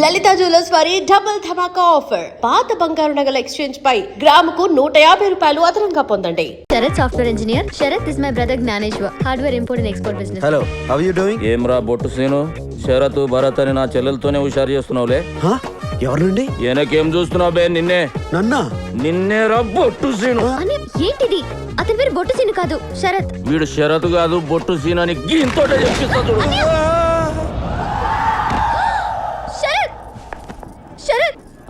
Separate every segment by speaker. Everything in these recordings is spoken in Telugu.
Speaker 1: లలిత జ్యువెలర్స్ వారి డబుల్ ధమాకా ఆఫర్. పాత బంగారు నగల ఎక్స్చేంజ్ పై గ్రాముకు 150 రూపాయలు అదనంగా పొందండి.
Speaker 2: Sharath software engineer. Sharath is my brother Jnaneshwar. Hardware import and export business.
Speaker 3: Hello, how you doing?
Speaker 4: ఏమ్రా బొట్టు సీను, శరత్ భరత్ అని నా చెల్లెలతోనే హుషారు చేస్తున్నావులే.
Speaker 3: ఎవరి నుండి?
Speaker 4: ఏనకేం చూస్తున్నావు బే? నిన్నే రా బొట్టు సీను.
Speaker 2: ఏంటిది? అతని పేరు బొట్టు సీను కాదు, శరత్.
Speaker 4: వీడు శరత్ కాదు, బొట్టు సీను అని గీంతోటే చెప్పిస్తా చూడు.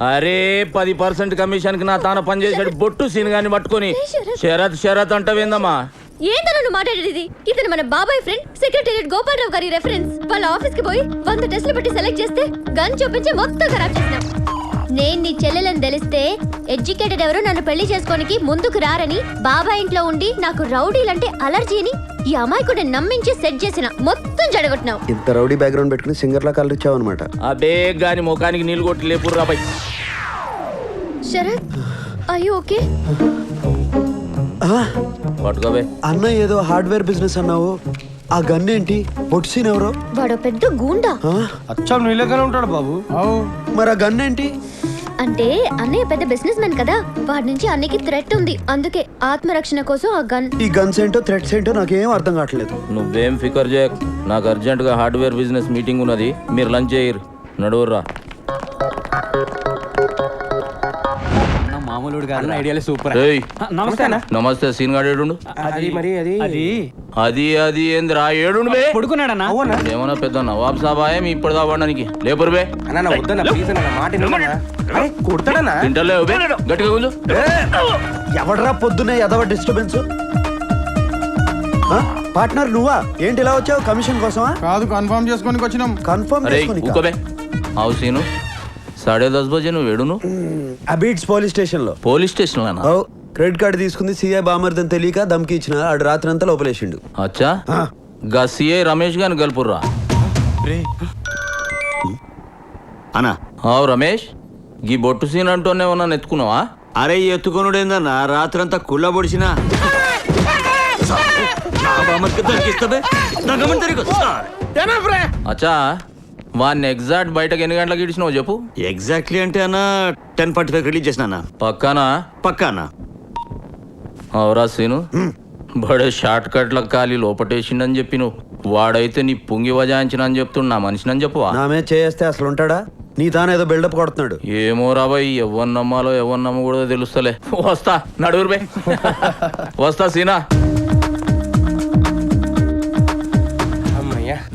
Speaker 4: అరే 10% కమిషన్ కి నా తాను పనిచేసాడు బొట్టు సీన్ గాని పట్టుకొని శరత్ అంటవేందమ్మా?
Speaker 2: ఏందన్నా నువ్వు మాట్లాడేది? ఇతను మన బాబాయ్ ఫ్రెండ్ సెక్రటేరియట్ గోపాలరావు గారి రెఫరెన్స్. వాళ్ళ ఆఫీస్ కి పోయి 100 టెస్టులు పెట్టి సెలెక్ట్ చేస్తే గన్ చూపించి మొత్తం ఖరాబ్ చేసినాం. నేను నీ చెల్లెలని తెలిస్తే ఎడ్యుకేటెడ్ ఎవరు నన్ను పెళ్లి చేసుకోనికి ముందుకు రారని బాబాయ్ ఇంట్లో ఉండి నాకు రౌడీలంటే అలర్జీ అని ఈ అమాయకుడిని నమ్మించి సెట్ చేసిన మొత్తం జడగొట్టినావు.
Speaker 3: ఇంత రౌడీ బ్యాక్గ్రౌండ్ పెట్టుకుని సింగర్ లా కలర్ ఇచ్చావు అనమాట.
Speaker 4: అబే గాని ముఖానికి నీళ్ళు కొట్టి లేపురు రాబాయ్.
Speaker 2: Sarath, are you okay?
Speaker 4: పట్టుకోబే.
Speaker 3: అన్న ఏదో హార్డ్వేర్ బిజినెస్ అన్నావు, ఆ గన్ ఏంటి? పొట్సీన్ ఎవరో?
Speaker 2: వాడు పెద్ద గూండా.
Speaker 5: అచ్చం నీళ్ళగానే ఉంటాడు బాబు.
Speaker 3: మరి ఆ గన్ ఏంటి?
Speaker 2: అంటే అన్నయ్య పెద్ద బిజినెస్ మ్యాన్ కదా, వాడి నుంచి అన్నయ్యకి థ్రెట్ ఉంది, అందుకే ఆత్మరక్షణ కోసం ఆ గన్.
Speaker 3: ఈ గన్స్ ఏంటో థ్రెట్స్ ఏంటో నాకేం అర్థం కావట్లేదు.
Speaker 4: నువ్వేం ఫికర్ చేయక్, నాకు అర్జెంట్ గా హార్డ్వేర్ బిజినెస్ మీటింగ్ ఉన్నది, మీరు లంచ్ చేయరు. నడువుర్రా. నమస్తే సీన్ గాడు ఏడుండు. అది ఏందిరా ఏడుండు బే?
Speaker 5: పడుకున్నాడన్నా.
Speaker 4: ఏమన్నా పెద్ద నవాబ్ సాబాయే మీ ఇప్పుడు దావడానికి లేపురు బే. తింటలేవు బే, గట్టిగా కూర్చో.
Speaker 3: ఎవడరా పొద్దునే ఎదవ డిస్టర్బెన్స్? పార్ట్నర్ నువ్వా? ఏంటి ఇలా వచ్చావు? కమిషన్ కోసమా?
Speaker 5: కాదు, కన్ఫర్మ్ చేసుకోనికి వచ్చినాం.
Speaker 3: కన్ఫర్మ్
Speaker 4: ఊకోబే. అవు సీను 10:30 బజే నువ్వు ఏడును?
Speaker 3: అబీడ్స్ పోలీస్ స్టేషన్ లో.
Speaker 4: పోలీస్ స్టేషన్ లో
Speaker 3: క్రెడిట్ కార్డు తీసుకుంది సిఐ బామర్దని తెలియక దమ్కి ఇచ్చిన ఆడు రాత్రి అంతా లోపలేసిండు.
Speaker 4: అచ్చా, గా సిఐ రమేష్ గాని గల్పుర్రా.
Speaker 6: అనా
Speaker 4: అవు రమేష్, గీ బొట్టు సీన్ అంటూనే ఉన్నా ఎత్తుకున్నావా?
Speaker 6: అరే ఎత్తుకొనుడేందన్నా, రాత్రంతా కుళ్ళ పొడిచినా.
Speaker 4: అచ్చా, వాడిని ఎగ్జాక్ట్ బయటకు ఎన్ని గంటలకు ఇచ్చినావు చెప్పు.
Speaker 6: ఎగ్జాక్ట్లీ అంటే అన్న 10:45 రిలీజ్ చేసిన. పక్కానా
Speaker 4: అవురా సీను, బడే షార్ట్ కట్ల కాలి లోపటేసిండని చెప్పి నువ్వు, వాడైతే నీ పుంగి వజాయించిన అని చెప్తున్నా మనిషిని అని చెప్పువా?
Speaker 3: నామే చేస్తే అసలు ఉంటాడా? నీ తానేదో బిల్డప్ కొడుతున్నాడు.
Speaker 4: ఏమో రాబాయ్, ఎవరు నమ్మాలో ఎవరు నమ్మకూడదో తెలుస్తలే. వస్తా నడువురు బే. వస్తా సీనా.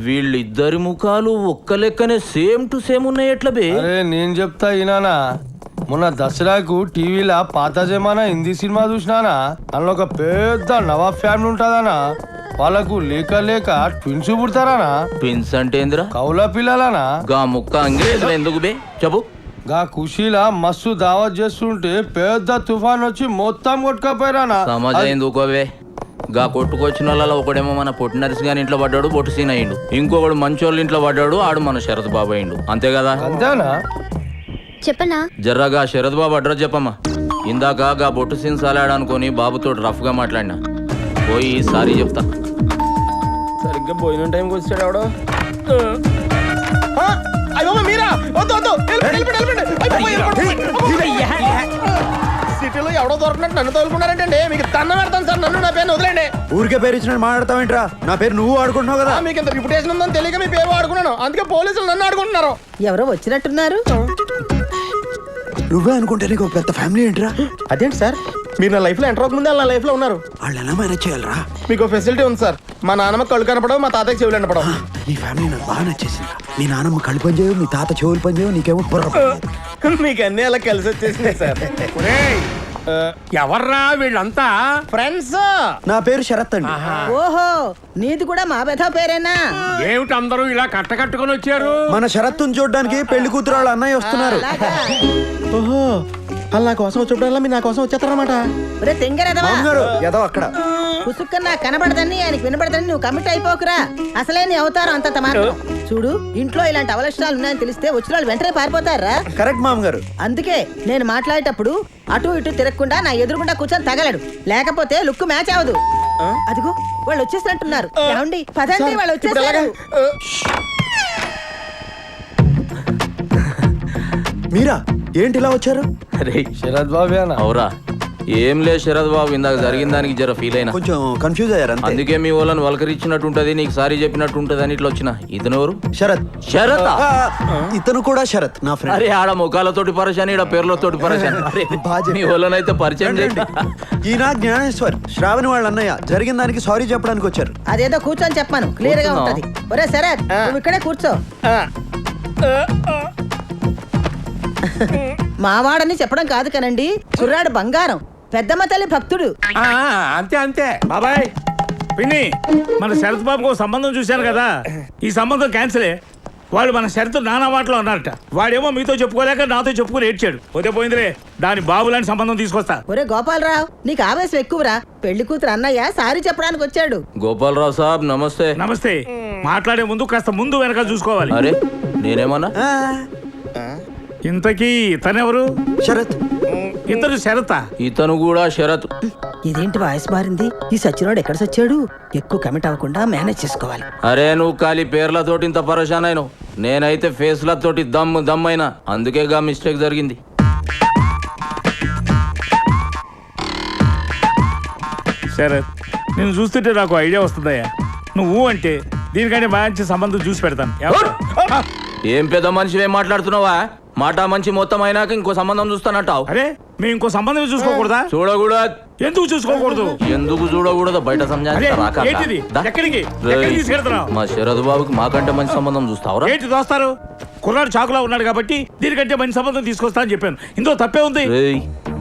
Speaker 4: వీళ్ళిద్దరి ముఖాలు ఒక్క లెక్కనే సేమ్ టు సేమ్ ఉన్నాయి ఎట్లా బే?
Speaker 5: అరే నేను చెప్తా ఈనానా, మొన్న దసరాకు టీవీలో పాత జమానా హిందీ సినిమా చూసినానా, అందులో ఒక పెద్ద నవాబ్ ఫ్యామిలీ ఉంటుందనా, వాళ్ళకు లేక ట్విన్స్ పుడతారానా.
Speaker 4: ట్విన్స్ అంటే ఏందిరా?
Speaker 5: కౌల పిల్లలనా.
Speaker 4: గా ముక్క అంగ్రేజులు ఎందుకు బే చెప్పు.
Speaker 5: గా ఖుషీలా మస్తు దావత్ చేస్తుంటే పెద్ద తుఫాన్ వచ్చి మొత్తం కొట్టుకపోయారానా.
Speaker 4: సమాజం ఎందుకోవే? గా కొట్టుకొచ్చిన వాళ్ళ ఒకడేమో మన పొట్టి నర్సి గారి ఇంట్లో పడ్డాడు, బొట్టు సీన్ అయ్యిండు. ఇంకొకడు మంచోళ్ళ ఇంట్లో పడ్డాడు, ఆడు మన శరత్ బాబు అయ్యిండు. అంతే కదా?
Speaker 5: అంతేనా?
Speaker 2: చెప్పనా?
Speaker 4: జర్రాగా శరత్ బాబు అడ్రస్ చెప్పమ్మా. ఇందాక గా బొట్టు సీన్ సాలాడు అనుకొని బాబుతో రఫ్ గా మాట్లాడినా, పోయి సారీ చెప్తా. సరిగ్గా పోయిన టైంకి వచ్చాడు ఆవిడ.
Speaker 7: సిటీలో ఎవడో దొరకనట్టు నన్ను తోలుకున్నారంటే మీకు తన్న పెడతాను సార్. నన్ను నా పేరు వదిలేండి.
Speaker 3: ఊరికే పేరు ఇచ్చినట్టు మాట్లాడతావేంట్రా? నా పేరు నువ్వు ఆడుకుంటున్నావు కదా.
Speaker 7: మీకు ఇంత రిప్యుటేషన్ ఉందని తెలియక మీ పేరు ఆడుకున్నాను, అందుకే పోలీసులు నన్ను ఆడుకుంటున్నారు.
Speaker 8: ఎవరో వచ్చినట్టున్నారు.
Speaker 3: నువ్వే అనుకుంటే నీకు ఒక పెద్ద ఫ్యామిలీ ఏంట్రా?
Speaker 7: అదేంటి సార్, మీరు నా లైఫ్ లో ఎంటర్ అవ్వకముందే నా లైఫ్ లో ఉన్నారు.
Speaker 3: వాళ్ళు ఎలా మేనేజ్ చేయాలరా?
Speaker 7: మీకు ఫెసిలిటీ ఉంది సార్. మా నాన్నమ్మ కళ్ళు కనపడవు, మా తాతకి చెవులు కనపడవు.
Speaker 3: నీ ఫ్యామిలీ నాకు బాగా నచ్చేసింది. మీ నాన్నమ్మ కళ్ళు పని చేయవు, మీ తాత చెవులు పని చేయవు, నీకేమో
Speaker 7: మీకు అన్ని అలా కలిసి వచ్చేసినాయి సార్.
Speaker 5: ఎవర్రా వీళ్ళంతా?
Speaker 7: ఫ్రెండ్స్.
Speaker 3: నా పేరు శరత్ అండి.
Speaker 8: ఓహో, నీది కూడా మా బెధ పేరేనా?
Speaker 5: ఏమిటి అందరూ ఇలా కట్టుకొని వచ్చారు?
Speaker 3: మన శరత్తుని చూడడానికి పెళ్లి కూతురు వాళ్ళ అన్నయ్య వస్తున్నారు.
Speaker 7: ఓహో, వాళ్ళు నా కోసం వచ్చినప్పుడల్లా మీరు నా కోసం వచ్చేస్తారనమాట.
Speaker 3: ఏదో అక్కడ
Speaker 8: పుసుక్కన నాకు కనబడదని ఆయనకి వినబడదని నువ్వు కమిట్ అయిపోకురా. అసలే నీ అవతారం అంత మాత్రం. చూడు, ఇంట్లో ఇలాంటి అవలక్షణాలు ఉన్నాయని తెలిస్తే వచ్చిన వాళ్ళు వెంటనే పారిపోతారా?
Speaker 3: కరెక్ట్ మామగారు.
Speaker 8: అందుకే నేను మాట్లాడేటప్పుడు అటు ఇటు తిరగకుండా నా ఎదురుగుండా కూర్చొని తగలడు, లేకపోతే లుక్ మ్యాచ్ అవదు. అదిగో వాళ్ళు వచ్చేసినట్టున్నారు. ఏమండి పదండి, వాళ్ళు వచ్చేసారు.
Speaker 3: మీరా ఏంటి ఇలా వచ్చారు?
Speaker 4: అరే
Speaker 5: శరత్ బాబు అన్న
Speaker 4: అవురా ఏం లేదు శరత్ బాబు, ఇందాక జరిగిన దానికి జర ఫీల్ అయినా,
Speaker 3: కొంచెం కన్ఫ్యూజ్ అయ్యారు అంతే.
Speaker 4: అందుకే మీ వాళ్ళని వలకరించినట్టు ఉంటది, నీకు సారీ చెప్పినట్టు ఉంటది అని ఇట్లా వచ్చిన. ఇతను ఎవరు?
Speaker 3: శరత్.
Speaker 4: శరత్.
Speaker 3: ఇతను కూడా శరత్ నా ఫ్రెండ్.
Speaker 4: అరే ఆడ ముఖాలతోటి పరిచయం, ఈడ పేర్లతోటి పరిచయం. అరే,
Speaker 3: బాగా
Speaker 4: మీ వాళ్ళనైతే పరిచయం చేయండి.
Speaker 3: ఈయన జ్ఞానేశ్వర్, శ్రావణి వాళ్ళ అన్నయ్య. జరిగిన దానికి సారీ చెప్పడానికి వచ్చారు.
Speaker 8: అదేదో కూర్చొని చెప్పాను, క్లియర్ గా ఉంటది. ఒరే శరత్, నువ్వు ఇక్కడే కూర్చో. మావాడని చెప్పడం కాదు కనండి, కుర్రాడు బంగారం, పెద్దమ్మ తల్లి భక్తుడు.
Speaker 9: అంతే అంతే బాబాయ్. పిన్ని, మన శరత్ బాబుకు సంబంధం చూశాను కదా, ఈ సంబంధం క్యాన్సిలే. వాళ్ళు మన షరతు నానా మాటలో అన్నారట. వాడేమో మీతో చెప్పుకోలేక నాతో చెప్పుకుని ఏడ్చాడు. పోతే పోయిందిలే, దాని బాబు లాంటి సంబంధం తీసుకొస్తా.
Speaker 8: ఒరే గోపాలరావు, నీకు ఆవేశం ఎక్కువరా. పెళ్లి కూతురు అన్నయ్య సారీ చెప్పడానికి వచ్చాడు.
Speaker 4: గోపాలరావు సాబ్ నమస్తే.
Speaker 9: నమస్తే. మాట్లాడే ముందు కాస్త ముందు వెనక చూసుకోవాలి.
Speaker 4: అరే నేనేమన్నా?
Speaker 9: ఇంతకీ ఇతనెవరు?
Speaker 3: శరత్.
Speaker 9: ఇతను శరత.
Speaker 4: ఇతను కూడా శరత్.
Speaker 8: ఇదేంటి వాయిస్ మారింది? ఈ సచ్చినోడు ఎక్కడ సచ్చాడు? ఎక్కువ కమిట్ అవ్వకుండా మేనేజ్ చేసుకోవాలి.
Speaker 4: అరే నువ్వు ఖాళీ పేర్లతోటి ఇంత పరేషాన్ అయినావు, నేనైతే ఫేస్లతోటి దమ్మైనా, అందుకే గా మిస్టేక్ జరిగింది.
Speaker 9: శరత్, నేను చూస్తుంటే నాకు ఐడియా వస్తుందయ్యా. నువ్వు అంటే దీనికంటే మంచి సంబంధం చూసి పెడతాను.
Speaker 4: ఏం పెద్ద మనిషి ఏం మాట్లాడుతున్నావా? మాట మంచి మొత్తం అయినాక ఇంకో సంబంధం చూస్తానంటావు.
Speaker 9: అరే మేము ఇంకో సంబంధం చూసుకోకూడదా?
Speaker 4: చూడకూడదు.
Speaker 9: ఎందుకు చూసుకోకూడదు?
Speaker 4: ఎందుకు చూడకూడదు? బయట
Speaker 9: అరే, ఏంటిది? ఎక్కడికి తీసుకెళ్తున్నావు?
Speaker 4: మా శరద్ బాబుకి మాకంటే మంచి సంబంధం చూస్తావురా?
Speaker 9: ఏంటి దోస్తారు? కుర్రాడు చాకులా ఉన్నాడు కాబట్టి దీనికంటే మంచి సంబంధం తీసుకొస్తా అని చెప్పాను. ఇందులో తప్పే ఉంది.
Speaker 4: రేయ్,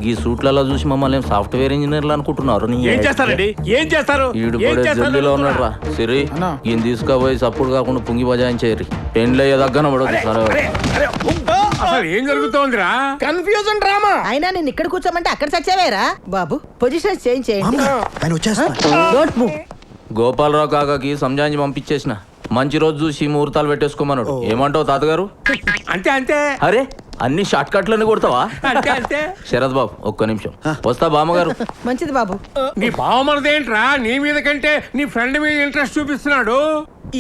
Speaker 4: ఈ సూట్లలో చూసి మమ్మల్ని సాఫ్ట్వేర్ ఇంజనీర్లు అనుకుంటున్నారు.
Speaker 9: ఏం చేస్తారండి? ఏం చేస్తారు?
Speaker 4: జల్లీలో ఉన్నాడు రా సిరి. ఈయన తీసుకుపోయి సప్పుడు కాకుండా పుంగి బజాయించేరి పెండ్లయ్యే దగ్గర పడదు. సరే
Speaker 9: అసలు ఏం జరుగుతోందిరా?
Speaker 7: Confusion drama.
Speaker 8: అయినా నేను ఇక్కడ కూర్చోమంటే అక్కడ చచ్చావేరా బాబు? పొజిషన్ చేంజ్ చేయండి.
Speaker 3: ఆయన వచ్చేస్తా.
Speaker 8: Don't move.
Speaker 4: గోపాలరావు కాకాకి సంజాయించి పంపించేసిన. మంచి రోజు చూసి ముహూర్తాలు పెట్టేసుకోమన్నాడు. ఏమంటావు తాతగారు?
Speaker 9: అంతే అంతే.
Speaker 4: అరే అన్ని షార్ట్ కట్లన్నీ కొడతావా?
Speaker 9: అంతే అంతే.
Speaker 4: శరద్ బాబు ఒక్క నిమిషం వస్తా. బామ్మగారు
Speaker 8: మంచిది బాబు.
Speaker 9: నీ బావమరదేంట్రా నీ మీద కంటే నీ ఫ్రెండ్ మీద ఇంట్రెస్ట్ చూపిస్తున్నాడు?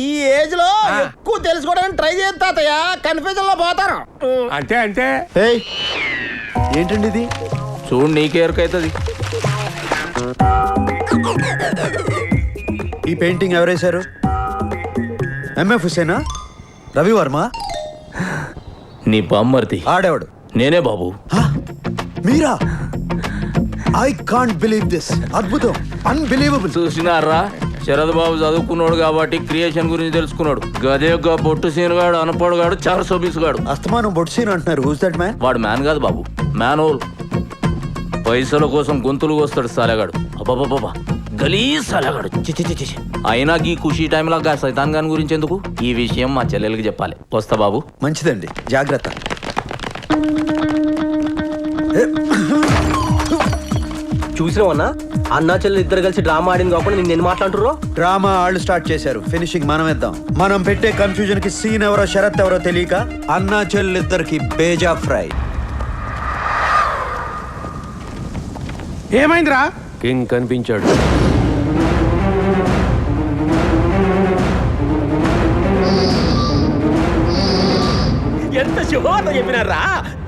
Speaker 7: ఈ ఏజ్ లో ఎక్కువ తెలుసుకోవడానికి ట్రై చేస్తా తాతయ్య, కన్ఫ్యూజన్ లో పోతాను.
Speaker 9: అంతే అంతే.
Speaker 3: ఏయ్, ఏంటండి ఇది?
Speaker 4: చూడు నీకే ఎరకైతుంది.
Speaker 3: ఈ పెయింటింగ్ ఎవరేశారు? ఎంఎఫ్ హుసేనా? రవివర్మ?
Speaker 4: నీ బామ్మర్ది.
Speaker 3: ఆడేవాడు
Speaker 4: నేనే బాబు.
Speaker 3: మీరా? I can't believe this. అద్భుతం, అన్బిలీవబుల్.
Speaker 4: చూసినారా, శరద్ బాబు చదువుకున్నాడు కాబట్టి క్రియేషన్ గురించి తెలుసుకున్నాడు. గదే బొట్టు సీనుగాడు, అనపడుగాడు, చార్ సోబీసుగాడు.
Speaker 3: అస్తమానం బొట్సీన్ అంటున్నారు. Who's that man?
Speaker 4: వాడు మ్యాన్ కాదు బాబు, మ్యాన్ హోల్. పైసల కోసం గొంతులు కోస్తాడు సాలెగాడు. అబ్బాబాబా గలీజ్ సాలెగాడు. చి. అయినా ఈ ఖుషీ టైంలో గా సైతాన్ గాని గురించి ఎందుకు? ఈ విషయం మా చెల్లెలకి చెప్పాలి. వస్తా బాబు.
Speaker 3: మంచిదండి, జాగ్రత్త.
Speaker 10: చూసినావన్నా, అన్నా చెల్లెలు ఇద్దరు కలిసి డ్రామా ఆడింది కాకుండా నేను మాట్లాడుతుర్రో.
Speaker 3: డ్రామా వాళ్ళు స్టార్ట్ చేశారు, ఫినిషింగ్ మనం ఇద్దాం. మనం పెట్టే కన్ఫ్యూజన్ కి సీన్ ఎవరో శరత్ ఎవరో తెలియక అన్నా చెల్లిద్దరికి బేజా ఫ్రై.
Speaker 9: ఏమైందిరా?
Speaker 10: కింగ్ కనిపించాడు.
Speaker 7: ఎంత శుభవార్త చెప్పినారా?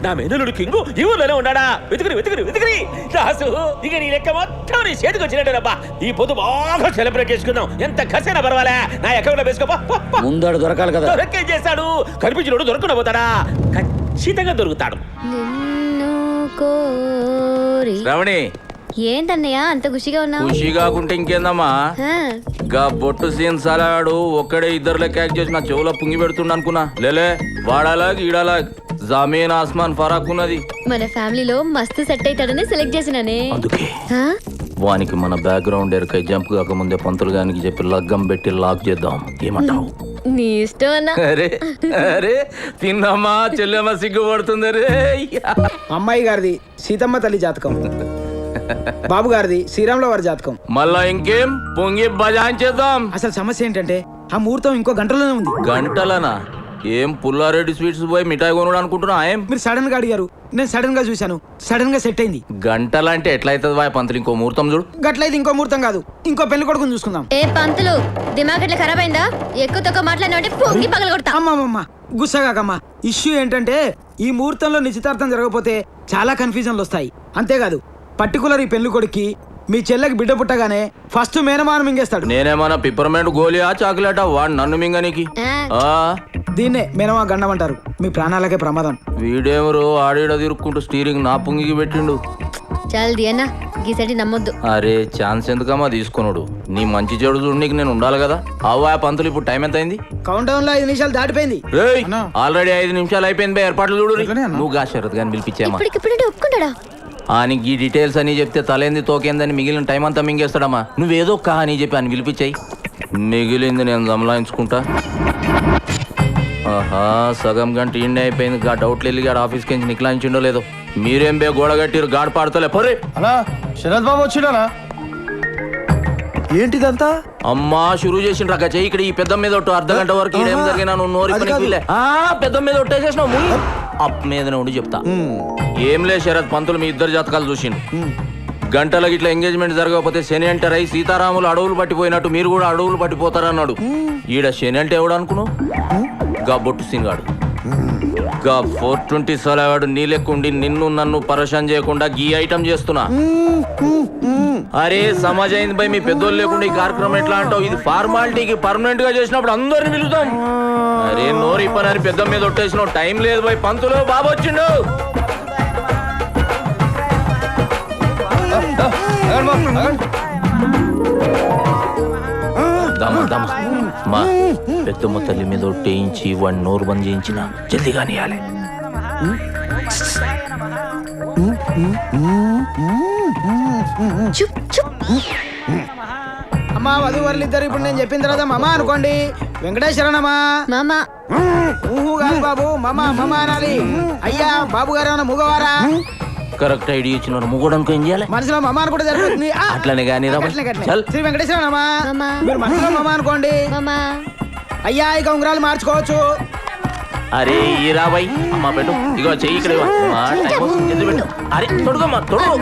Speaker 7: నా మెదలుడు కింగు ఈ ఊర్లోనే ఉన్నాడా? వెతుకుని రాసు, ఇక నీ లెక్క మొత్తం నీ చేతికి వచ్చినట్టేనబ్బా. ఈ పొద్దు బాగా సెలబ్రేట్ చేసుకుందాం. ఎంత ఖర్చైనా పర్వాలే, నా అకౌంట్ లో వేసుకో.
Speaker 4: ముందాడు దొరకాలి కదా.
Speaker 7: దొరకేం చేస్తాడు? కనిపించినోడు దొరకకుండా పోతాడా? ఖచ్చితంగా దొరుకుతాడు.
Speaker 4: శ్రావణి,
Speaker 2: ఏంటన్నయ్య అంత ఖుషిగా ఉన్నావు?
Speaker 4: ఖుషి కాకుంటే ఇంకేందమ్మా? గా బొట్టు సీన్ సలాడు ఒక్కడే ఇద్దరు లెక్క యాక్ట్ చేసి నా చెవులో పుంగి పెడుతుండ అనుకున్నా. లేలే, వాడాలాగ్ ఈడాలాగ్ జమీన్ ఆస్మాన్ ఫరాక్ ఉన్నది.
Speaker 2: మన ఫ్యామిలీలో మస్తు సెట్ అవుతాడని సెలెక్ట్ చేసినానే.
Speaker 4: అందుకే వానికి మన బ్యాక్గ్రౌండ్ ఎరకై జంప్ కాకముందే పంతులు గానికి చెప్పి లగ్గం పెట్టి లాక్ చేద్దాం. ఏమంటావు?
Speaker 2: నీ ఇష్టం అన్నా.
Speaker 4: అరే తిన్నమ్మా, చెల్లెమ్మ సిగ్గుపడుతుంది. రే
Speaker 10: అమ్మాయి గారిది సీతమ్మ తల్లి జాతకం, బాబు గారిది శ్రీరాముల వారి జాతకం.
Speaker 4: మళ్ళా ఇంకేం పొంగి బజాయించేద్దాం.
Speaker 10: అసలు సమస్య ఏంటంటే ఆ ముహూర్తం ఇంకో గంటలోనే ఉంది.
Speaker 4: గంటలనా? ఏం పుల్లారెడ్డి స్వీట్స్ పోయి మిఠాయి కొనుడు అనుకుంటున్నా? ఏం
Speaker 10: మీరు సడన్ గా అడిగారు, నేను సడన్ గా చూశాను, సడన్ గా సెట్ అయింది.
Speaker 4: గంటలంటే ఎట్లయితుంది వాయ్ పంతులు? ఇంకో ముహూర్తం చూడు.
Speaker 10: గట్లయితే ఇంకో ముహూర్తం కాదు, ఇంకో పెళ్లి కొడుకుని చూసుకుందాం.
Speaker 2: ఏ పంతులు, దిమాగ్ ఎట్లా ఖరాబ్ అయిందా? ఎక్కువ తక్కువ మాట్లాడినా పొంగి పగల కొడతా.
Speaker 10: అమ్మమ్మమ్మ గుస్సాగాకమ్మా. ఇష్యూ ఏంటంటే ఈ ముహూర్తంలో నిశ్చితార్థం జరగకపోతే చాలా కన్ఫ్యూజన్లు వస్తాయి. అంతేకాదు పర్టికులర్ ఈ పెళ్లి కొడుక్కి మీ చెల్లెకి బిడ్డ పుట్టగానే ఫస్ట్ మేనమానం మింగేస్తాడు.
Speaker 4: నేనేమన్నా పిప్పర్మెంట్ గోలియా చాక్లెటా వాడు నన్ను మింగనికి? ఆ,
Speaker 10: దీన్నే మేనమా గండం అంటారు. మీ ప్రాణాలకే ప్రమాదం.
Speaker 4: వీడేమరు ఆడేడ తిరుక్కుంటూ స్టీరింగ్ నా పుంగికి పెట్టిండు.
Speaker 2: చాలు దియన్నా గీసటి నమ్మొద్దు.
Speaker 4: అరే ఛాన్స్ ఎందుకమ్మా తీసుకున్నాడు? నీ మంచి చెడు చూడడానికి నేను ఉండాలి కదా. అవ్వా పంతులు, ఇప్పుడు టైం ఎంత అయింది?
Speaker 10: కౌంట్ డౌన్ లో 5 నిమిషాలు దాటిపోయింది.
Speaker 4: రేయ్, ఆల్రెడీ 5 నిమిషాలు అయిపోయింది బే, ఏర్పాట్లు చూడు. నువ్వు గా శరత్ గాని పిలిపించామా?
Speaker 2: ఇప్పటికిప్పుడంటే ఒప్పుకున్నాడా?
Speaker 4: ఆయనకి ఈ డీటెయిల్స్ అని చెప్తే తలేంది తోకేందని మిగిలిన టైం అంతా మింగేస్తాడమ్మా. నువ్వేదో అని చెప్పి అని పిలిపించాయి, మిగిలింది నేను సంలాయించుకుంటా. ఆహా, సగం గంట ఇండే అయిపోయింది. గా డౌట్లు వెళ్ళి గాడు ఆఫీస్కి నుంచి నిక్లాయించిండో లేదో. మీరేం బే గోడ కట్టిరు, గాడు పాడతలే పొరే.
Speaker 5: అన్నా శరత్ బాబు వచ్చిండనా?
Speaker 3: ఏంటిదంతా?
Speaker 4: అమ్మా షురూ చేసిండ్రు అక్క చెయ్యి. ఇక్కడ ఈ పెద్ద మీద ఒట్టు అర్ధ గంట వరకు ఈడేం జరిగినా నువ్వు నోరి పెద్ద మీద ఒట్టేసేసినావు. అప్ మీద ఉండి చెప్తా. ఏం లే శరత్, పంతులు మీ ఇద్దరు జాతకాలు చూసిండు. గంటలకి ఇట్లా ఎంగేజ్మెంట్ జరగకపోతే శని ఎంటర్ అయి సీతారాములు అడవులు పట్టిపోయినట్టు మీరు కూడా అడవులు పట్టిపోతారన్నాడు. ఈడ శని అంటే ఎవడు అనుకున్నావు? గా బొట్టు సినిగాడు. గా 420 సలవాడు నీలెక్కుండి నిన్ను నన్ను పరేషాన్ చేయకుండా గీ ఐటమ్ చేస్తున్నా. అరే సమాజ్ అయింది భయ్, మీ పెద్దోళ్ళు లేకుండా ఈ కార్యక్రమం ఎట్లా అంటావు? ఇది ఫార్మాలిటీకి పర్మనెంట్ గా చేసినప్పుడు అందరిని పిలుస్తాం. అరే నోరు ఇప్పని పెద్ద మీద ఒట్టేసిన టైం లేదు భయ్. పంతులు బాబు వచ్చిండు. మా పెద్దమ్మ తల్లి మీద ఒట్టేయించి వాడిని నోరు బంద్ చేయించిన జల్దిగా నీయాలి.
Speaker 10: అమ్మా వధువరులు ఇద్దరు ఇప్పుడు నేను చెప్పిన తర్వాత మమ అనుకోండి. వెంకటేశ్వరనమ్మా.
Speaker 2: మామా
Speaker 10: ఊహు కాదు బాబు, మమ మమ అనాలి. అయ్యా బాబు గారు ఏమన్నా మూగవారా?
Speaker 4: కరెక్ట్ ఐడియా ఇచ్చిన ముగ్గుడానికి ఏం చేయాలి?
Speaker 10: మనసులో మమ అనుకుంటే సరిపోతుంది.
Speaker 4: అట్లనే కానీ
Speaker 10: శ్రీ వెంకటేశ్వరనమ్మా.
Speaker 2: మామా.
Speaker 10: మీరు మనసులో మమ అనుకోండి.
Speaker 2: మామా
Speaker 10: అయ్యా ఇక ఉంగరాలు మార్చుకోవచ్చు.
Speaker 4: అరే ఈ రాబాయ్ అమ్మ పెట్టు. ఇగో చెయ్యి ఇక్కడ ఇవ్వ. మా టైం వస్తుంది, జల్ది పెట్టు. అరే తొడుగమ్మా తొడుగు.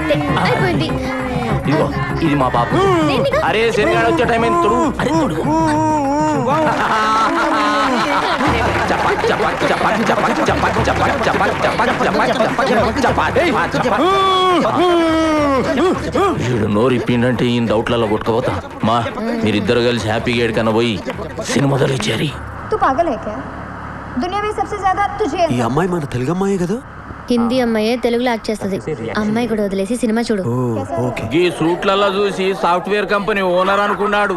Speaker 2: అయిపోయింది.
Speaker 4: ఇదిగో ఇది మా పాప. అరే శనిగాడు వచ్చే టైం అయింది, తొడుగు. అరే తొడుగు. వీడు నోరు ఇప్పిండంటే ఈ డౌట్లలో కొట్టుకపోతా. మా మీరిద్దరు కలిసి హ్యాపీగా ఏడికన్నా పోయి సినిమా తొలగించారు.
Speaker 11: तू पागल है क्या? दुनिया में सबसे ज्यादा तुझे
Speaker 3: ఈ అమ్మాయి మన తెలుగు అమ్మాయి కదా?
Speaker 2: హిందీ అమ్మాయే తెలుగులో యాక్ట్ చేస్తుంది. అమ్మాయి కూడా వదిలేసి సినిమా చూడు.
Speaker 3: ఓకే.
Speaker 4: ఈ సూట్లలో చూసి సాఫ్ట్వేర్ కంపెనీ ఓనర్ అనుకున్నాడు.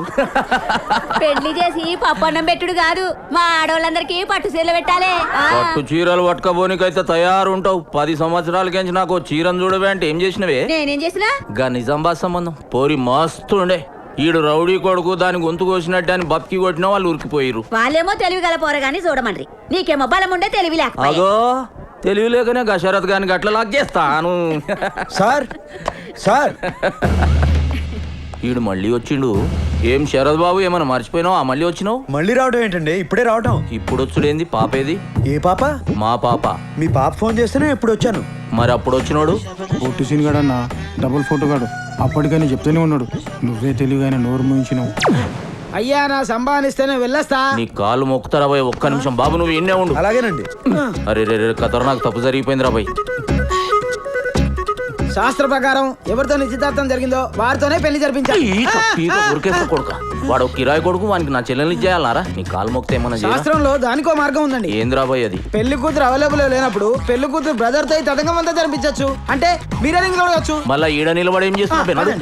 Speaker 11: పెళ్లి చేసి పప్పన్నం పెట్టుడు కాదు, మా ఆడవాళ్ళందరికీ పట్టు చీరలు పెట్టాలి.
Speaker 4: పట్టు చీరలు పట్టుకపోనికైతే తయారుంటావు. 10 సంవత్సరాలకించి నాకు చీరను చూడవే అంటే ఏం చేసినవే?
Speaker 11: నేనేం చేసినా?
Speaker 4: గా నిజామాబాద్ సంబంధం పోరి మస్తు ఉండే. ఈడు రౌడీ కొడుకు దాని గొంతు కోసినట్టు అని బతికి కొట్టిన వాళ్ళు ఉరికిపోయిరు.
Speaker 11: వాళ్ళేమో తెలివి గల పోరగాని చూడమండ్రి, నీకేమో బలం ఉండే తెలివి లేకపోయా.
Speaker 4: అగో తెలివి లేకనే గశరత్ గాని గట్ల లాక్ చేస్తాను.
Speaker 3: సార్ సార్
Speaker 4: ఈడు మళ్ళీ వచ్చిండు. ఏం శరత్ బాబు ఏమన్నా మర్చిపోయినావు? మళ్ళీ వచ్చినావు?
Speaker 3: మళ్ళీ రావడం ఏంటండి? ఇప్పుడే రావటం.
Speaker 4: ఇప్పుడు వచ్చుడేంది? పాపేది?
Speaker 3: ఏ పాప?
Speaker 4: మా పాప.
Speaker 3: మీ పాప ఫోన్ చేస్తేనే ఇప్పుడు వచ్చాను.
Speaker 4: మరి అప్పుడు వచ్చినోడు?
Speaker 5: పొట్టు సీన్గాడన్నా డబుల్ ఫోటో గాడు. అప్పటికని చెప్తూనే ఉన్నాడు, నువ్వే తెలివిగానే నోరు మూయించినావు.
Speaker 10: అయ్యా నా సంపాదిస్తేనే వెళ్ళొస్తా.
Speaker 4: నీ కాలు మొక్కుతారా బాయ్? ఒక్క నిమిషం బాబు, నువ్వు ఎన్నే ఉండు.
Speaker 3: అలాగేనండి.
Speaker 4: అరే రే రే కథ, నాకు తప్పు జరిగిపోయింది రా బాయ్.
Speaker 10: శాస్త్ర ప్రకారం ఎవరితో నిశ్చితార్థం జరిగిందో వారితోనే పెళ్లి జరిపించాలి.
Speaker 4: ఉరికేస్తా కొడుక, వాడు కిరాయి కొడుకు, వానికి నా చెల్లెల్ని ఇచ్చేయాలరా? నీ కాలు మొక్కితే ఏమన్నా చేయాలా?
Speaker 10: శాస్త్రంలో దానికో మార్గం ఉందండి.
Speaker 4: ఏంద్రా బాయ్ అది?
Speaker 10: పెళ్లి కూతురు అవైలబుల్ లేనప్పుడు పెళ్లి కూతురు బ్రదర్ తో తతంగం అంతా జరిపించచ్చు. అంటే మీరే రింగ్ చూడవచ్చు.
Speaker 4: మళ్ళా ఈడ నిలబడి ఏం చేస్తున్నా?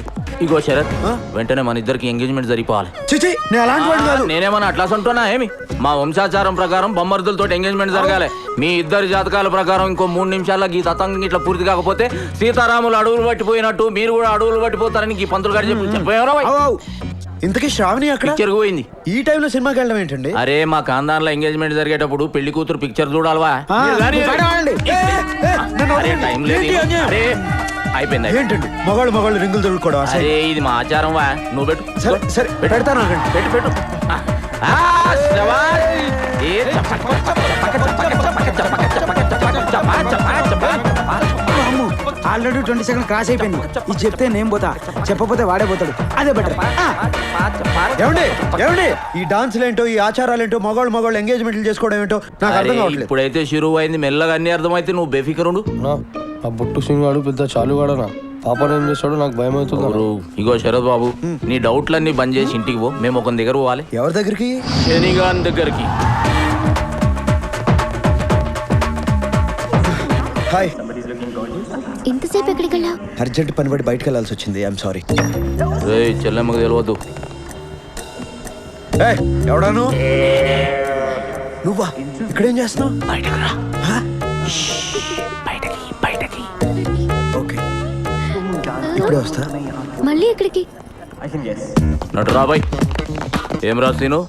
Speaker 4: ఇగో శరత్, వెంటనే మన ఇద్దరికి ఎంగేజ్మెంట్ జరిపోవాలి.
Speaker 3: చిచి నేను అలాంటి వాడిని కాదు.
Speaker 4: నేనేమన్నా అట్లా అంటున్నా ఏమి? మా వంశాచారం ప్రకారం బొమ్మర్దులతో ఎంగేజ్మెంట్ జరగాలి. మీ ఇద్దరి జాతకాల ప్రకారం ఇంకో 3 నిమిషాల్లో ఈ తతంగం ఇట్లా పూర్తి కాకపోతే సీతారాములు అడవులు పట్టిపోయినట్టు మీరు కూడా అడవులు పట్టిపోతారని ఈ పంతులు గారు చెప్పారా?
Speaker 3: ఇంతకీ శ్రావణి అక్కడ
Speaker 4: చెరుగుపోయింది.
Speaker 3: ఈ టైంలో సినిమాకి వెళ్ళడం ఏంటండి?
Speaker 4: అరే మా ఖాందాన్లో ఎంగేజ్మెంట్ జరిగేటప్పుడు పెళ్లి కూతురు పిక్చర్ చూడాలవా? అరే టైం లేదు. అరే అయిపోయింది.
Speaker 3: ఏంటండి మగాళ్ళు రింగులు దొరుకుకోవడం?
Speaker 4: అరే ఇది మా ఆచారం వా. నువ్వు పెట్టు.
Speaker 3: సరే సరే పెడతాను.
Speaker 4: పెట్టు పెట్టు.
Speaker 10: ఆల్రెడీ 22 క్రాస్ అయిపోయింది. ఇది చెప్తే నేను పోతా, చెప్పపోతే వాడే పోతాడు. అదే బెటర్.
Speaker 3: ఏమండి ఏమండి ఈ డాన్స్లు ఏంటో ఈ ఆచారాలేంటో మగవాళ్ళు ఎంగేజ్మెంట్లు చేసుకోవడం ఏంటో నాకు అర్థం కావట్లేదు.
Speaker 4: ఇప్పుడైతే షురువు అయింది, మెల్లగా అన్ని అర్థమైతే నువ్వు బేఫికరుండు.
Speaker 5: అన్నా, ఆ బొట్టు సింగాడు పెద్ద చాలుగాడనా, పాపను ఏం చేస్తాడో నాకు భయం అవుతుంది.
Speaker 4: ఇగో శరత్ బాబు, నీ డౌట్లన్నీ బంద్ చేసి ఇంటికి పో. మేము ఒక దగ్గర పోవాలి.
Speaker 3: ఎవరి దగ్గరికి?
Speaker 4: శనిగాన్ దగ్గరికి.
Speaker 3: హాయ్.
Speaker 2: ఇంతసేపు ఎక్కడికి వెళ్ళావు?
Speaker 3: అర్జెంట్ పని పడి బయటకు వెళ్ళాల్సి వచ్చింది. I'm sorry.
Speaker 4: రేయ్ చెల్లెమ్మకు తెలియదు.
Speaker 3: ఎవడాను నువ్వా? ఇక్కడేం చేస్తున్నావు? ఓకే, ఇప్పుడే వస్తా.
Speaker 2: మళ్ళీ ఎక్కడికి?
Speaker 4: నటు రాబాయ్. ఏం రాసీను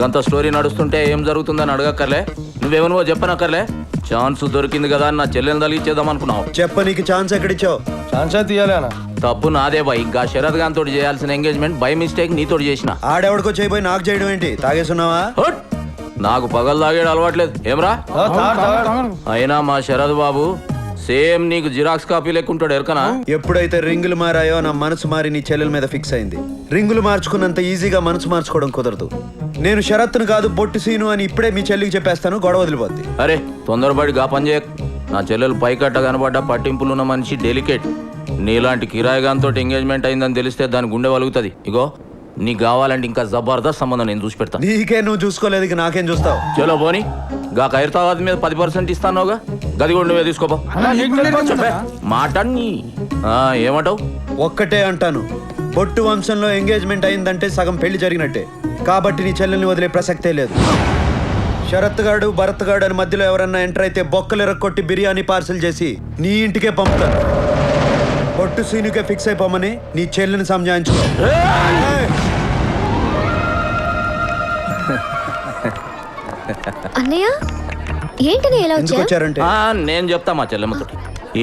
Speaker 4: గంత స్టోరీ నడుస్తుంటే ఏం జరుగుతుందని అడగక్కర్లే, నువ్వేమనువో చెప్పనక్కర్లే. ఛాన్స్ దొరికింది కదా అని నా చెల్లెని తలిగిచ్చేద్దాం అనుకున్నావు.
Speaker 3: చెప్పనీకి ఛాన్స్ ఎక్కడిచ్చావు?
Speaker 5: ఛాన్స్ తీయాలి అన్న.
Speaker 4: తప్పు నాదే బాయ్. ఇంకా శరత్ గాన్ తోటి చేయాల్సిన ఎంగేజ్మెంట్ బై మిస్టేక్ నీతో చేసిన.
Speaker 3: ఆడెవడికో చేయబోయి నాకు చేయడం ఏంటి? తాగేస్తున్నావా?
Speaker 4: నాకు పగలు తాగేడు అలవాట్లేదు. ఏమ్రా? అయినా మా శరత్ బాబు సేమ్ నీకు జిరాక్స్ కాపీ లెక్కుంటాడు. ఎరకనా?
Speaker 3: ఎప్పుడైతే రింగులు మారాయో నా మనసు మారి నీ చెల్లెల మీద ఫిక్స్ అయింది. రింగులు మార్చుకున్నంత ఈజీగా మనసు మార్చుకోవడం కుదరదు. నేను శరత్ను కాదు బొట్టు సీను అని ఇప్పుడే మీ చెల్లికి చెప్పేస్తాను. గొడవ వదిలిపోద్ది.
Speaker 4: అరే తొందరపడి గా పని చేయకు. నా చెల్లెలు పైకట్ట కనబడ్డ పట్టింపులున్న మనిషి డెలికేట్. నీలాంటి కిరాయిగాంతో ఎంగేజ్మెంట్ అయిందని తెలిస్తే దాని గుండె వలుగుతుంది. ఇగో నీకు కావాలంటే ఇంకా జబర్దస్త్ సంబంధం నేను చూసి పెడతా.
Speaker 3: నీకే నువ్వు చూసుకోలేదు, ఇక నాకేం చూస్తావు?
Speaker 4: చలో పోనీ. గా ఖైరతాబాద్ మీద 10% ఇస్తానోగా, గది కూడా నువ్వే తీసుకోపో. మాటని ఏమంటావు?
Speaker 3: ఒక్కటే అంటాను, బొట్టు వంశంలో ఎంగేజ్మెంట్ అయిందంటే సగం పెళ్లి జరిగినట్టే. కాబట్టి నీ చెల్లెల్ని వదిలే ప్రసక్తే లేదు. శరత్ గాడు భరత్ గాడు అని మధ్యలో ఎవరన్నా ఎంటర్ అయితే బొక్కలు ఎరక్కొట్టి బిర్యానీ పార్సల్ చేసి నీ ఇంటికే పంపుతాను. బొట్టు సీనుకే ఫిక్స్ అయిపోమని నీ చెల్లెని సంజాయించుకో.
Speaker 2: అన్నయ్య ఏంటని ఎలా
Speaker 3: వచ్చారంటే
Speaker 4: నేను చెప్తా మా చెల్లెమ్మతో.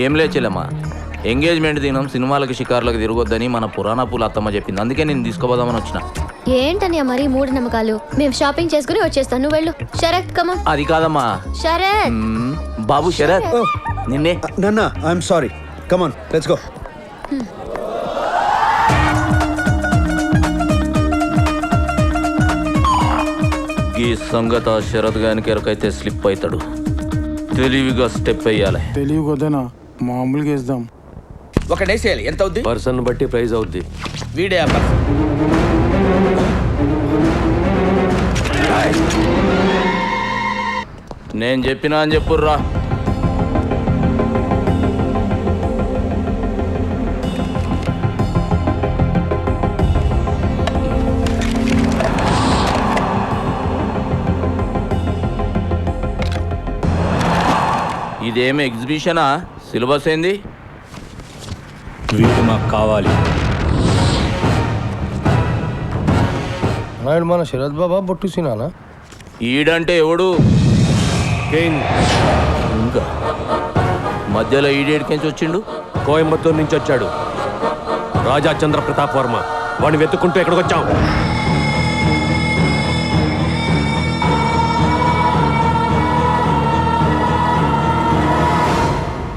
Speaker 4: ఏం లే చెల్లెమ్మ, ఎంగేజ్మెంట్ దినం సినిమాలకు షికార్లకు తిరగొద్దని మన పురాణ పూల అత్తమ్మ చెప్పింది. అందుకే నేను తీసుకోపోదామని వచ్చిన.
Speaker 2: ఏంటని మరి మూఢ నమ్మకాలు? మేము షాపింగ్ చేసుకుని వచ్చేస్తాను, నువ్వు వెళ్ళు. శరత్ కమన్.
Speaker 4: అది కాదమ్మా
Speaker 2: శరత్.
Speaker 4: బాబు శరత్ నిన్నే.
Speaker 3: నన్న I'm sorry. Come on let's go.
Speaker 4: ఈ సంగత శరత్ గానికి ఎరకైతే స్లిప్ అవుతాడు. తెలివిగా స్టెప్ వేయాలి.
Speaker 10: తెలియకొద్దనా, మామూలుగా వేద్దాం.
Speaker 7: ఒక డేసేయాలి. ఎంత అవుద్ది?
Speaker 6: పర్సన్ బట్టి ప్రైజ్ అవుద్ది.
Speaker 7: వీడే ఆ పర్సన్.
Speaker 4: నేను చెప్పినా అని చెప్పుర్రా. ఇదేమి ఎగ్జిబిషనా? సిలబస్ ఏంది?
Speaker 9: వీడు మాకు కావాలి.
Speaker 5: నాయుడు మన శరత్ బాబా బొట్టు సీనానా?
Speaker 4: ఈడంటే ఎవడు? ఇంకా మధ్యలో ఈడేడికెంచి వచ్చిండు?
Speaker 6: కోయంబత్తూరు నుంచి వచ్చాడు. రాజా చంద్ర ప్రతాప్ వర్మ. వాడిని వెతుక్కుంటూ ఎక్కడికి వచ్చాం?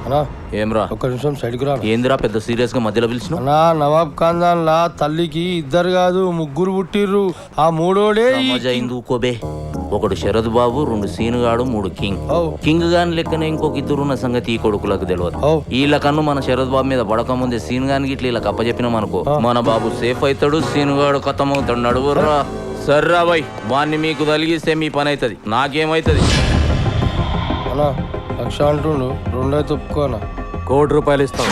Speaker 5: అన్నా
Speaker 4: ఏమ్రా?
Speaker 5: ఒక్క నిమిషం సైడ్కి రా.
Speaker 4: ఏందిరా పెద్ద సీరియస్ గా మధ్యలో పిలిచిన?
Speaker 5: అన్నా, నవాబ్ ఖాన్దాన్ లా తల్లికి 2 కాదు 3 పుట్టిర్రు. ఆ 3ఓడే
Speaker 4: కోబే. ఒకడు శరత్ బాబు, 2 సీనుగాడు, 3 కింగ్. కింగ్ గాని లెక్కనే ఇంకొక 2 ఉన్న సంగతి ఈ కొడుకులకు తెలియదు. వీళ్ళ కన్ను మన శరత్ బాబు మీద పడక ముందే సీన్ గానికి ఇట్లా ఇలా కప్పచెప్పినాం అనుకో, మన బాబు సేఫ్ అవుతాడు, సీనుగాడు ఖతం అవుతాడు. నడువుర్రా. సర్రా బాయ్, వాణ్ణి మీకు తలిగిస్తే మీ పని అవుతుంది, నాకేమవుతుంది?
Speaker 5: అన్నా 1,00,000 అంటుండు, 2 అయితే ఒప్పుకోనా?
Speaker 6: 1 కోటి రూపాయలు ఇస్తాం.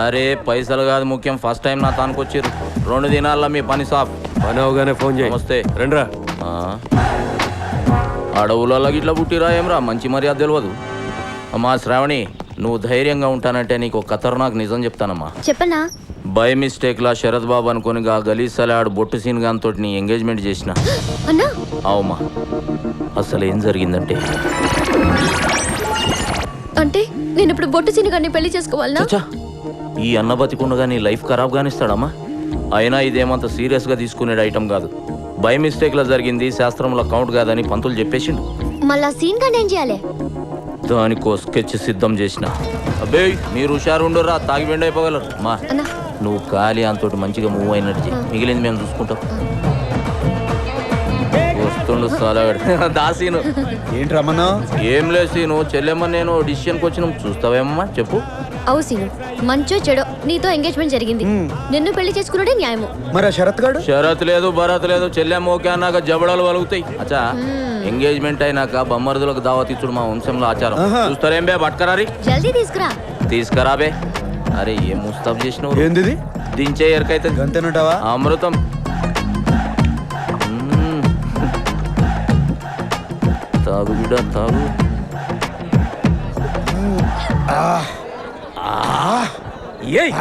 Speaker 4: అరే పైసలు కాదు ముఖ్యం, ఫస్ట్ టైం నా తానుకొచ్చిర్రు. 2 దినాల్లో మీ పని సాఫ్.
Speaker 6: పని అవగానే ఫోన్ చేయి.
Speaker 4: నమస్తే.
Speaker 6: రండ్రా.
Speaker 4: అడవులలో ఇట్లా పుట్టిరా ఏమ్రా? మంచి మర్యాద తెలియదు. అమ్మా శ్రావణి, నువ్వు ధైర్యంగా ఉంటానంటే నీకు ఖతర్నాక్ నిజం చెప్తానమ్మా.
Speaker 2: చెప్పనా?
Speaker 4: బై మిస్టేక్ లా శరత్ బాబు అనుకుని గలీజ్ సలాడు బొట్టు సీన్ గాన్ తోటి నీ ఎంగేజ్మెంట్ చేసిన.
Speaker 2: అన్నా
Speaker 4: అవుమా, అసలు ఏం జరిగిందంటే,
Speaker 2: అంటే నేను ఇప్పుడు బొట్టు సీను గారిని పెళ్లి చేసుకోవాలనా?
Speaker 4: చచ్చా, ఈ అన్న బతికుండగా నీ లైఫ్ ఖరాబ్ గానిస్తాడమ్మా. అయినా ఇదేమంత సీరియస్ గా తీసుకునే ఐటమ్ కాదు. బై మిస్టేక్ లా జరిగింది, శాస్త్రంలో కౌంట్ కాదని పంతులు చెప్పేసిండు.
Speaker 2: మళ్ళా సీన్ గారిని ఏం చేయాలి?
Speaker 4: దానికో స్కెచ్ సిద్ధం చేసిన. అబ్బే మీరు హుషారు ఉండరా, తాగి వెండి అయిపోగలరు. మా
Speaker 2: అన్నా
Speaker 4: నువ్వు ఖాళీ అంతటి మంచిగా మూవ్ అయినట్టు చెయ్యి. మిగిలింది మేము చూసుకుంటాం. వస్తుండు సాలగాడు. దాసీను
Speaker 3: ఏంటి రమ్మన్నా?
Speaker 4: ఏం లేదు సీను, చెల్లెమ్మ నేను డిసిషన్కి వచ్చినాం. చూస్తావేమమ్మా చెప్పు.
Speaker 2: అవు సీను, మంచో చెడో నీతో ఎంగేజ్మెంట్ జరిగింది. నిన్ను పెళ్లి చేసుకున్నాడే న్యాయము.
Speaker 3: మరి ఆ శరత్ గాడు?
Speaker 4: షరత్ లేదు భరత్ లేదు, చెల్లెమ్మ ఓకే అన్నాక జబడాలు వలుగుతాయి. అచ్చా ఎంగేజ్మెంట్ అయినాక బొమ్మరుదులకు దావత్ ఇచ్చుడు మా వంశంలో ఆచారం. చూస్తారేం బే పట్టుకరారి.
Speaker 2: జల్దీ తీసుకురా.
Speaker 4: తీసుకురా బే. అరే ఏం ముస్తాబ్ చేసినావు?
Speaker 3: ఏంది
Speaker 4: దించే ఎరకైతే
Speaker 3: గంతేనంటావా?
Speaker 4: అమృతం. తాగు బిడ్డ తాగు.
Speaker 7: ఏయ్